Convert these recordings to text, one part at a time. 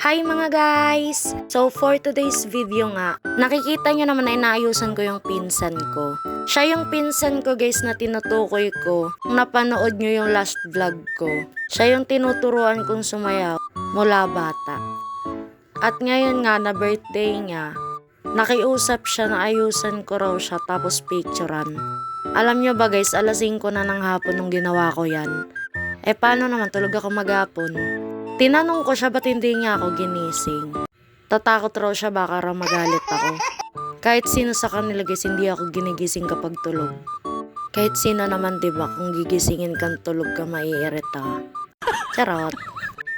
Hi mga guys! So for today's video nga, nakikita nyo naman na inaayusan ko yung pinsan ko. Siya yung pinsan ko guys na tinutukoy ko kung napanood nyo yung last vlog ko. Siya yung tinuturuan kong sumayaw mula bata. At ngayon nga na birthday niya, nakiusap siya na ayusan ko raw siya tapos picturean. Alam nyo ba guys, alas 5 na ng hapon nung ginawa ko yan. Paano naman tulog ako maghapon? Tinanong ko siya ba't hindi niya ako ginising. Tatakot raw siya baka raw magalit ako. Kahit sino sa kanila guys, hindi ako ginigising kapag tulog. Kahit sino naman diba kung gigisingin kang tulog ka maiirita. Charot.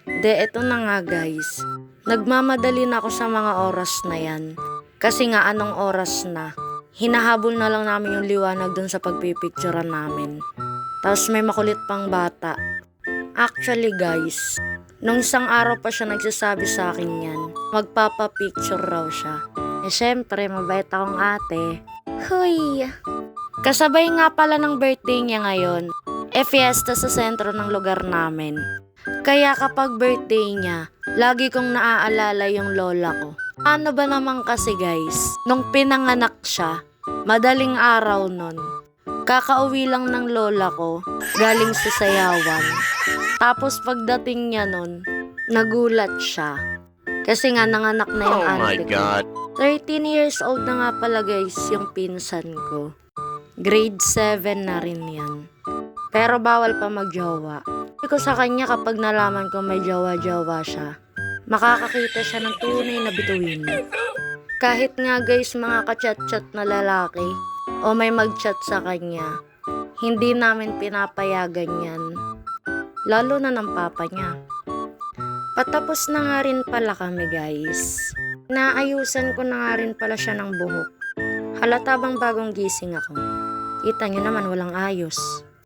Eto na nga guys. Nagmamadali na ako sa mga oras na yan. Kasi nga anong oras na. Hinahabol na lang namin yung liwanag dun sa pagpipicturean namin. Tapos may makulit pang bata. Actually guys, nung isang araw pa siya nagsasabi sa akin yan, magpapapicture raw siya. Syempre, mabait akong ate. Huy! Kasabay nga pala ng birthday niya ngayon, fiesta sa sentro ng lugar namin. Kaya kapag birthday niya, lagi kong naaalala yung lola ko. Ano ba naman kasi guys, nung pinanganak siya, madaling araw nun. Kakauwi lang ng lola ko, galing sa sayawan. Tapos pagdating niya nun, nagulat siya. Kasi nga nanganak na yung auntie ko. 13 years old na nga pala guys yung pinsan ko. Grade 7 na rin yan. Pero bawal pa magjowa. Sabi ko sa kanya kapag nalaman ko may jowa-jowa siya, makakakita siya ng tunay na bituin. Kahit nga guys mga kachat-chat na lalaki, o may mag-chat sa kanya, hindi namin pinapayagan yan. Lalo na ng papa niya. Patapos na nga rin pala kami guys. Naayusan ko na nga rin pala siya ng buhok. Halata bang bagong gising ako? Kita nyo naman walang ayos.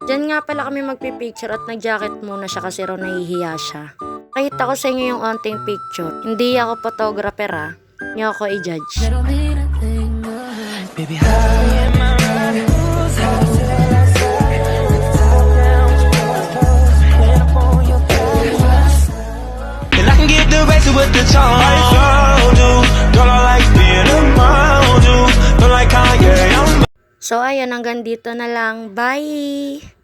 Diyan nga pala kami magpipicture at nag-jacket muna siya kasi raw nahihiya siya. Kahita ko sa inyo yung onting picture. Hindi ako photographer ha. Nyo ako i-judge. Baby, with the charm, don't I like being around you, don't like Kanye. So ayun, hanggang dito na lang. Bye!